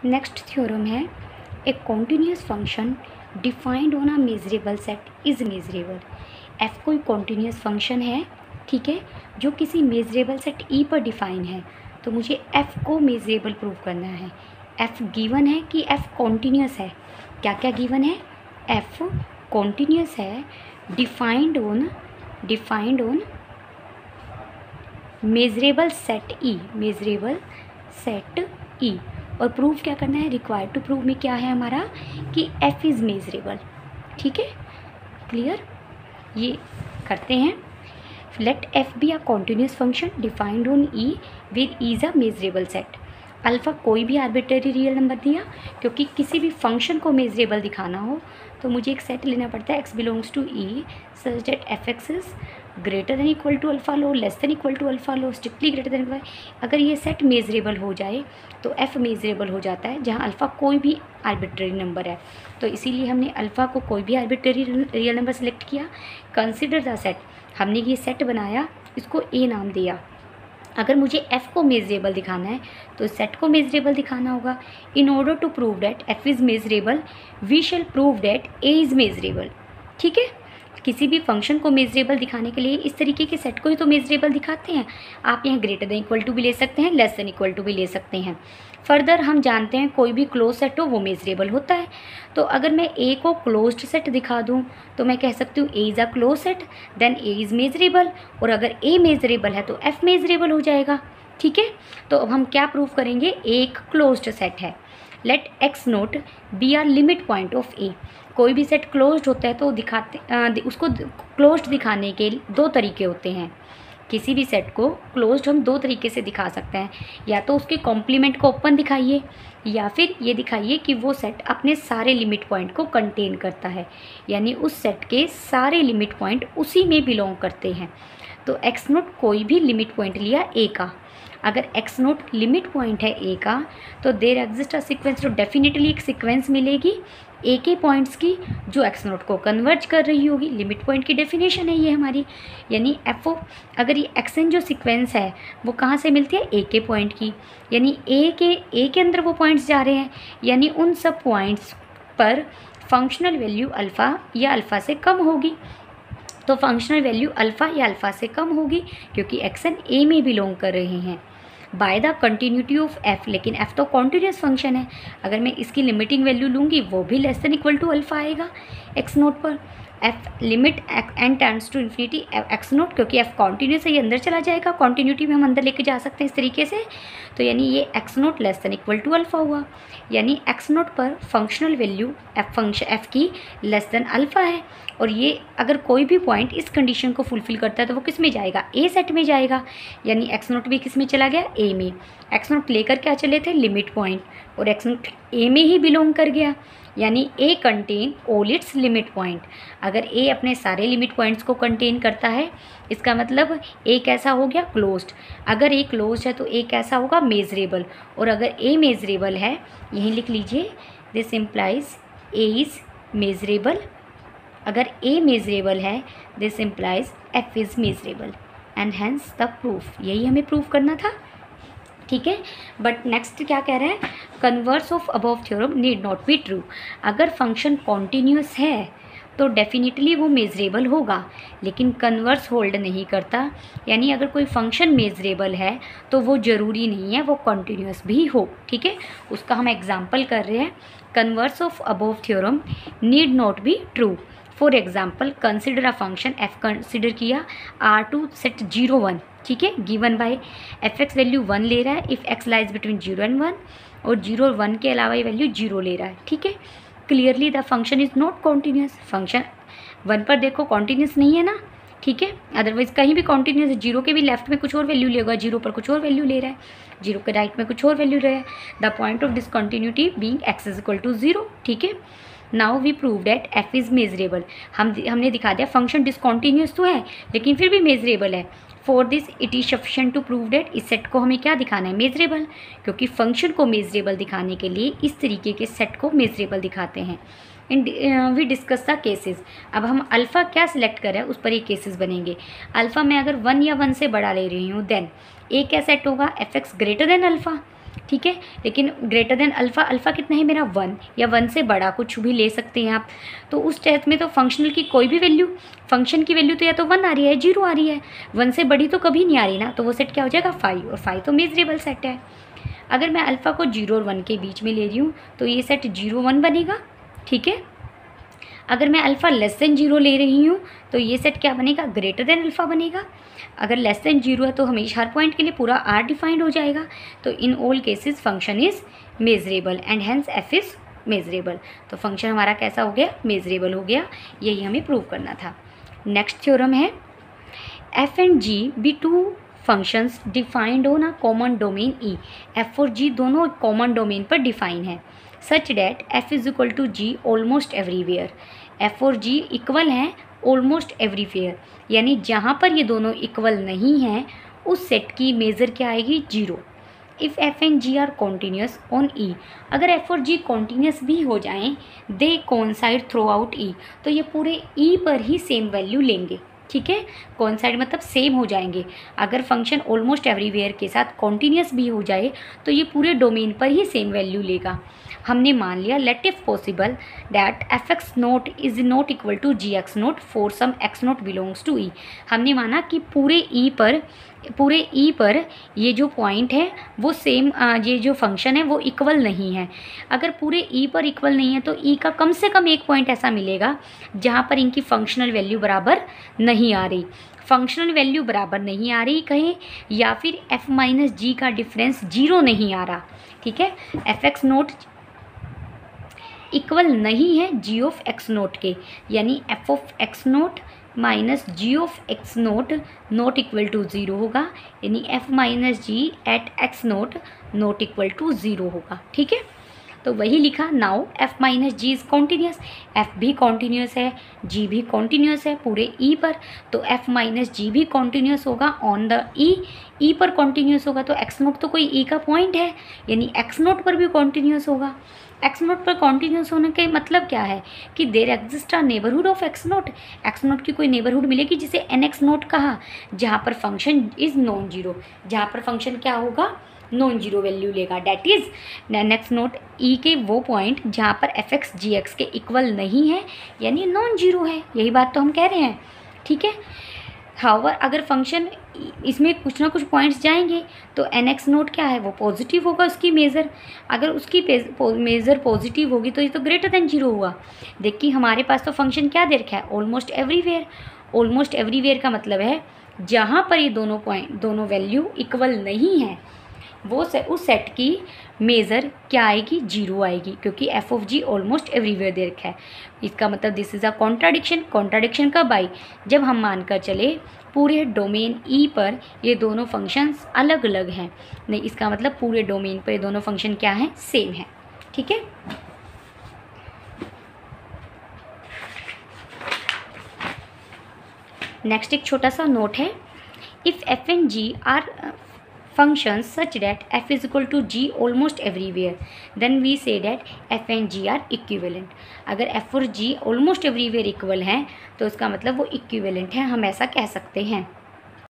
Next theorem है, a continuous function defined on a measurable set is measurable. F कोई continuous function है, ठीक है, जो किसी मेजरेबल सेट ई पर डिफाइन है, तो मुझे एफ को मेजरेबल प्रूव करना है। एफ गिवन है कि एफ कॉन्टिन्यूस है, क्या क्या गिवन है, एफ कॉन्टिन्यूस है, defined on measurable set E, measurable set ई। और प्रूफ क्या करना है, रिक्वायर्ड टू प्रूव में क्या है हमारा कि एफ इज़ मेजरेबल, ठीक है, क्लियर। ये करते हैं। Let F be a continuous function defined on E with E is a measurable set. Alpha कोई भी आर्बिट्रेरी रियल नंबर दिया, क्योंकि किसी भी फंक्शन को मेजरेबल दिखाना हो तो मुझे एक सेट लेना पड़ता है, X belongs to E such that F X is greater than equal to alpha लो, less than equal to alpha लो, स्ट्रिक्टली ग्रेटर देन इक्वल। अगर ये सेट मेजरेबल हो जाए तो एफ मेजरेबल हो जाता है, जहाँ अल्फ़ा कोई भी आर्बिट्रेरी नंबर है। तो इसीलिए हमने अल्फ़ा को कोई भी आर्बिट्रेरी रियल नंबर सेलेक्ट किया। कंसिडर द सेट, हमने ये सेट बनाया, इसको ए नाम दिया। अगर मुझे f को मेजरेबल दिखाना है तो सेट को मेजरेबल दिखाना होगा। In order to prove that f is measurable we shall prove that a is measurable, ठीक है। किसी भी फंक्शन को मेजरेबल दिखाने के लिए इस तरीके के सेट को ही तो मेजरेबल दिखाते हैं। आप यहाँ ग्रेटर देन इक्वल टू भी ले सकते हैं, लेस देन इक्वल टू भी ले सकते हैं। फर्दर हम जानते हैं कोई भी क्लोज सेट हो वो मेजरेबल होता है। तो अगर मैं ए को क्लोज्ड सेट दिखा दूँ तो मैं कह सकती हूँ A is a closed set, then A is measurable. और अगर ए मेजरेबल है तो एफ मेजरेबल हो जाएगा, ठीक है। तो अब हम क्या प्रूव करेंगे, एक क्लोज्ड सेट है। Let X not be R limit point of A. कोई भी सेट क्लोज्ड होता है तो उसको क्लोज्ड दिखाने के दो तरीके होते हैं। किसी भी सेट को क्लोज्ड हम दो तरीके से दिखा सकते हैं, या तो उसके कॉम्प्लीमेंट को ओपन दिखाइए, या फिर ये दिखाइए कि वो सेट अपने सारे लिमिट पॉइंट को कंटेन करता है, यानी उस सेट के सारे लिमिट पॉइंट उसी में बिलोंग करते हैं। तो एक्स नोट कोई भी लिमिट पॉइंट लिया ए का, अगर एक्स नोट लिमिट पॉइंट है ए का तो देयर एग्जिस्ट अ सीक्वेंस, तो डेफिनेटली एक सीक्वेंस मिलेगी ए के पॉइंट्स की जो एक्स नोट को कन्वर्ज कर रही होगी। लिमिट पॉइंट की डेफिनेशन है ये हमारी, यानी एफ ओ, अगर ये एक्सएन जो सीक्वेंस है वो कहाँ से मिलती है, ए के पॉइंट की, यानी ए के अंदर वो पॉइंट्स जा रहे हैं, यानी उन सब पॉइंट्स पर फंक्शनल वैल्यू अल्फ़ा या अल्फ़ा से कम होगी। तो फंक्शनल वैल्यू अल्फ़ा या अल्फ़ा से कम होगी क्योंकि एक्सन ए में बिलोंग कर रहे हैं। By the continuity of F, लेकिन एफ तो कॉन्टिन्यूस फंक्शन है, अगर मैं इसकी लिमिटिंग वैल्यू लूँगी वो भी less than equal to alpha आएगा एक्स नोट पर। F limit N tends to infinity X not, क्योंकि एफ कॉन्टिन्यूस है ये अंदर चला जाएगा, कॉन्टिन्यूटी में हम अंदर लेके जा सकते हैं इस तरीके से। तो यानी ये X not less than equal to alpha हुआ, यानी एक्स नोट पर फंक्शनल वैल्यू एफ की लेस देन अल्फ़ा है। और ये अगर कोई भी पॉइंट इस कंडीशन को फुलफिल करता है तो वो किस में जाएगा, ए सेट में जाएगा, यानी एक्स नोट भी किस में चला गया, ए में। एक्स नोट लेकर क्या चले थे, लिमिट पॉइंट, और एक्स नोट ए में ही बिलोंग कर गया, यानी A contain all its limit point. अगर ए अपने सारे लिमिट पॉइंट्स को कंटेन करता है इसका मतलब ए कैसा हो गया, क्लोज्ड। अगर ए क्लोज्ड है तो ए कैसा होगा, मेजरेबल। और अगर ए मेजरेबल है, यहीं लिख लीजिए, this implies A is measurable. अगर ए मेजरेबल है this implies F is measurable and hence the proof. यही हमें प्रूफ करना था, ठीक है। बट नेक्स्ट क्या कह रहे हैं, converse of above theorem need not be true. अगर फंक्शन कॉन्टिन्यूस है तो डेफिनेटली वो मेजरेबल होगा, लेकिन कन्वर्स होल्ड नहीं करता, यानी अगर कोई फंक्शन मेजरेबल है तो वो ज़रूरी नहीं है वो कॉन्टिन्यूस भी हो, ठीक है। उसका हम एग्जाम्पल कर रहे हैं, converse of above theorem need not be true. For example consider a function F, consider किया R2 सेट 0 1, ठीक है, given by F x value 1 ले रहा है if x lies between 0 and 1, और 0 और 1 के अलावा ये वैल्यू 0 ले रहा है, ठीक है। Clearly the function is not continuous. Function 1 पर देखो कॉन्टीन्यूस नहीं है ना, ठीक है, अदरवाइज कहीं भी कॉन्टीन्यूस है, 0 के भी लेफ्ट में कुछ और वैल्यू लेगा, 0 पर कुछ और वैल्यू ले रहा है, 0 के राइट में कुछ और वैल्यू ले रहा है। The point of discontinuity being X is equal to 0, ठीक है। Now we prove that F is measurable. हमने दिखा दिया फंक्शन डिसकॉन्टीन्यूस तो है लेकिन फिर भी मेजरेबल है। For this it is sufficient to prove that, इस सेट को हमें क्या दिखाना है, मेजरेबल, क्योंकि फंक्शन को मेजरेबल दिखाने के लिए इस तरीके के सेट को मेजरेबल दिखाते हैं। We discuss the cases. अब हम अल्फ़ा क्या सिलेक्ट करें उस पर ये केसेस बनेंगे। अल्फ़ा में अगर 1 या 1 से बड़ा ले रही हूँ देन ए क्या सेट होगा, F x greater than alpha, ठीक है। लेकिन ग्रेटर देन अल्फ़ा, अल्फ़ा कितना है मेरा 1 या 1 से बड़ा कुछ भी ले सकते हैं आप। तो उस केस में तो फंक्शनल की कोई भी वैल्यू, फंक्शन की वैल्यू तो या तो 1 आ रही है 0 आ रही है, 1 से बड़ी तो कभी नहीं आ रही ना, तो वो सेट क्या हो जाएगा 5, और 5 तो मेजरेबल सेट है। अगर मैं अल्फ़ा को 0 और 1 के बीच में ले रही हूँ तो ये सेट 0 1 बनेगा, ठीक है। अगर मैं अल्फ़ा लेस देन 0 ले रही हूँ तो ये सेट क्या बनेगा, ग्रेटर देन अल्फ़ा बनेगा। अगर लेस देन 0 है तो हमेशा हर पॉइंट के लिए पूरा R डिफाइंड हो जाएगा। तो in all cases function is measurable and hence f is measurable. तो फंक्शन हमारा कैसा हो गया, मेजरेबल हो गया। यही हमें प्रूव करना था। नेक्स्ट थ्योरम है f and g be two functions defined on a common domain E। f और g दोनों कॉमन डोमेन पर डिफाइन है such that f is equal to g almost everywhere. f और g इक्वल हैं almost everywhere, यानी जहाँ पर ये दोनों इक्वल नहीं हैं उस सेट की मेज़र क्या आएगी, 0। If f and g are continuous on E, अगर f और g कॉन्टीन्यूस भी हो जाएं, they coincide throughout E, तो ये पूरे E पर ही सेम वैल्यू लेंगे, ठीक है। कोइंसाइड मतलब सेम हो जाएंगे। अगर फंक्शन ऑलमोस्ट एवरीवेयर के साथ कॉन्टीन्यूस भी हो जाए तो ये पूरे डोमेन पर ही सेम वैल्यू लेगा। हमने मान लिया let if possible that f x naught is not equal to g x naught for some x naught belongs to E. हमने माना कि पूरे ई पर ये जो पॉइंट है वो सेम, ये जो फंक्शन है वो इक्वल नहीं है। अगर पूरे ई पर इक्वल नहीं है तो ई का कम से कम एक पॉइंट ऐसा मिलेगा जहाँ पर इनकी फंक्शनल वैल्यू बराबर नहीं आ रही। फंक्शनल वैल्यू बराबर नहीं आ रही कहें, या फिर f माइनस जी का डिफरेंस 0 नहीं आ रहा, ठीक है। एफ एक्स नोट इक्वल नहीं है जी ऑफ एक्स नोट के, यानी F of X not minus G of X not not equal to 0 होगा, यानी F minus G at X not not equal to 0 होगा, ठीक है। तो वही लिखा, now f minus G is continuous. f भी कॉन्टीन्यूस है, g भी कॉन्टीन्यूस है पूरे e पर, तो f माइनस जी भी कॉन्टीन्यूस होगा ऑन द e पर कॉन्टीन्यूस होगा। तो x नोट तो कोई e का पॉइंट है, यानी x नोट पर भी कॉन्टीन्यूस होगा। एक्स नोट पर कॉन्टीन्यूस होने का मतलब क्या है कि there exist a neighbourhood of X note की कोई नेबरहुड मिलेगी जिसे एन एक्स नोट कहा, जहाँ पर फंक्शन इज़ नॉन जीरो, जहाँ पर फंक्शन क्या होगा, नॉन जीरो वैल्यू लेगा। That is an x naught E के वो पॉइंट जहाँ पर एफ एक्स जी एक्स के इक्वल नहीं है, यानी नॉन जीरो है। यही बात तो हम कह रहे हैं, ठीक है। हाउवर अगर फंक्शन इसमें कुछ ना कुछ पॉइंट्स जाएंगे तो एन एक्स नोट क्या है, वो पॉजिटिव होगा उसकी मेज़र। अगर उसकी मेज़र पॉजिटिव होगी तो ये तो ग्रेटर देन 0 हुआ। देखिए हमारे पास तो फंक्शन क्या दे रखा है, ऑलमोस्ट एवरीवेयर। ऑलमोस्ट एवरीवेयर का मतलब है जहाँ पर ये दोनों वैल्यू इक्वल नहीं है वो उस सेट की मेज़र क्या आएगी, 0 आएगी, क्योंकि F of G almost everywhere दे रखा है। इसका मतलब this is a contradiction. Contradiction कब आई, जब हम मानकर चले पूरे डोमेन ई पर ये दोनों फंक्शंस अलग अलग हैं। नहीं, इसका मतलब पूरे डोमेन पर ये दोनों फंक्शन क्या हैं, सेम है, ठीक है। नेक्स्ट एक छोटा सा नोट है, if F and G are functions such that f is equal to g almost everywhere, then we say that f and g are equivalent। अगर f और g almost everywhere इक्वल हैं तो इसका मतलब वो इक्विवेलेंट है, हम ऐसा कह सकते हैं।